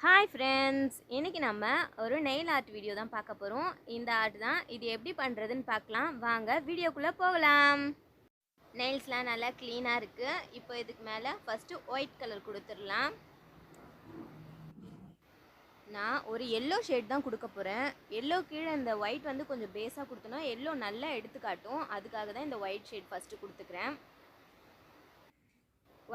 Hi friends, இன்றைக்கி நம்ம ஒரு நெயில் ஆர்ட் வீடியோ தான் பார்க்க போகிறோம். இந்த ஆர்ட் தான், இது எப்படி பண்ணுறதுன்னு பார்க்கலாம். வாங்க வீடியோக்குள்ளே போகலாம். நெயில்ஸ்லாம் நல்லா க்ளீனாக இருக்குது. இப்போ இதுக்கு மேலே ஃபஸ்ட்டு ஒயிட் கலர் கொடுத்துடலாம். நான் ஒரு எல்லோ ஷேட் தான் கொடுக்க போகிறேன். எல்லோ கீழே இந்த ஒயிட் வந்து கொஞ்சம் பேஸாக கொடுத்தோன்னா எல்லோ நல்லா எடுத்துக்காட்டும். அதுக்காக தான் இந்த ஒயிட் ஷேட் ஃபஸ்ட்டு கொடுத்துக்கிறேன்.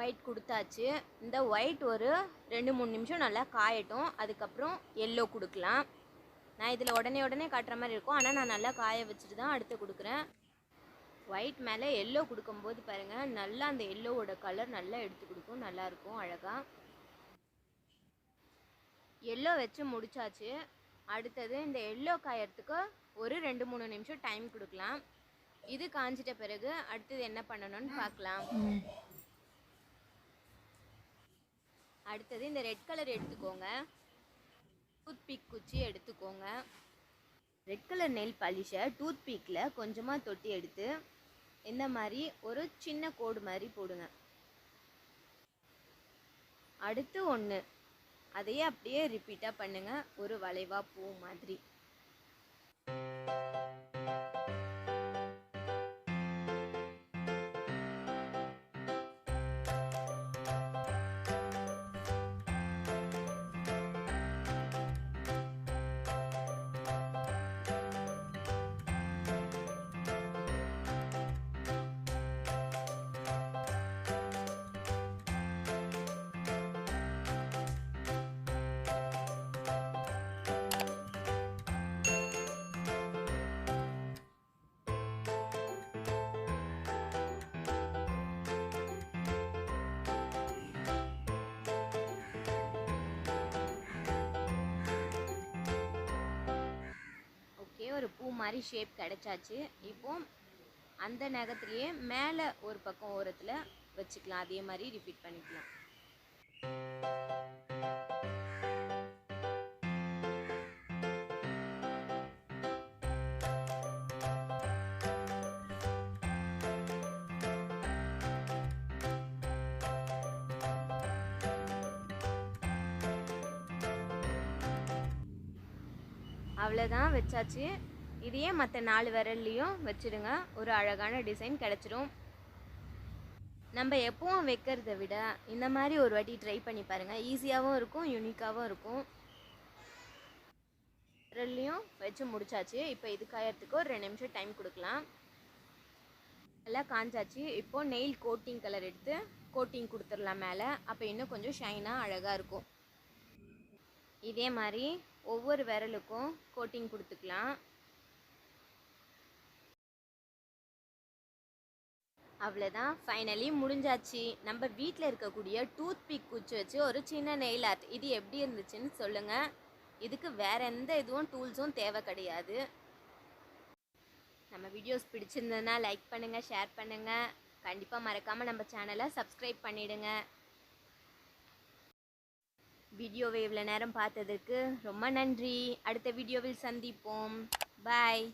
ஒயிட் கொடுத்தாச்சு. இந்த ஒயிட் ஒரு 2-3 நிமிஷம் நல்லா காயட்டும். அதுக்கப்புறம் எல்லோ கொடுக்கலாம். நான் இதில் உடனே காட்டுற மாதிரி இருக்கும், ஆனால் நான் நல்லா காய வச்சுட்டு தான் அடுத்து கொடுக்குறேன். ஒயிட் மேலே எல்லோ கொடுக்கும்போது பாருங்கள், நல்லா அந்த எல்லோவோட கலர் நல்லா எடுத்து கொடுக்கும், நல்லாயிருக்கும் அழகாக. எல்லோ வச்சு முடிச்சாச்சு. அடுத்தது இந்த எல்லோ காயறதுக்கு ஒரு 2-3 நிமிஷம் டைம் கொடுக்கலாம். இது காஞ்சிட்ட பிறகு அடுத்தது என்ன பண்ணணும்னு பார்க்கலாம். அடுத்தது இந்த ரெட் கலர் எடுத்துக்கோங்க. டூத் பிக் குச்சி எடுத்துக்கோங்க. ரெட் கலர் நெயில் பாலிஷை டூத் பிக்கில் கொஞ்சமாக தொட்டி எடுத்து இந்த மாதிரி ஒரு சின்ன கோடு மாதிரி போடுங்க. அடுத்து ஒன்று, அதையே அப்படியே ரிப்பீட்டாக பண்ணுங்கள், ஒரு வளைவா பூ மாதிரி. ஒரு பூ மாதிரி ஷேப் கிடைச்சாச்சு. இப்போ அந்த நகத்திலேயே மேலே ஒரு பக்கம் ஓரத்தில் வச்சுக்கலாம். அதே மாதிரி ரிப்பீட் பண்ணிக்கலாம். அவ்வளோதான், வச்சாச்சு. இதையே மற்ற 4 விரல்லையும் வச்சுடுங்க. ஒரு அழகான டிசைன் கிடச்சிரும். நம்ம எப்பவும் வைக்கிறத விட இந்த மாதிரி ஒரு வாட்டி ட்ரை பண்ணி பாருங்கள். ஈஸியாகவும் இருக்கும், யூனிக்காகவும் இருக்கும். விரல்லையும் வச்சு முடிச்சாச்சு. இப்போ இது காயறதுக்கு ஒரு 2 நிமிஷம் டைம் கொடுக்கலாம். நல்லா காஞ்சாச்சு. இப்போது நெயில் கோட்டிங் கலர் எடுத்து கோட்டிங் கொடுத்துடலாம் மேலே. அப்போ இன்னும் கொஞ்சம் ஷைனாக அழகாக இருக்கும். இதே மாதிரி ஒவ்வொரு விரலுக்கும் கோட்டிங் கொடுத்துக்கலாம். அவ்வளோதான், ஃபைனலி முடிஞ்சாச்சு. நம்ம வீட்டில் இருக்கக்கூடிய டூத் பிக் குச்சி வச்சு ஒரு சின்ன நெயில் ஆர்ட். இது எப்படி இருந்துச்சுன்னு சொல்லுங்கள். இதுக்கு வேறு எந்த இதுவும் டூல்ஸும் தேவை கிடையாது. நம்ம வீடியோஸ் பிடிச்சிருந்ததுன்னா லைக் பண்ணுங்கள், ஷேர் பண்ணுங்கள். கண்டிப்பாக மறக்காமல் நம்ம சேனலை சப்ஸ்கிரைப் பண்ணிவிடுங்க. வீடியோவை இவ்வளோ நேரம் பார்த்ததுக்கு ரொம்ப நன்றி. அடுத்த வீடியோவில் சந்திப்போம். பாய்.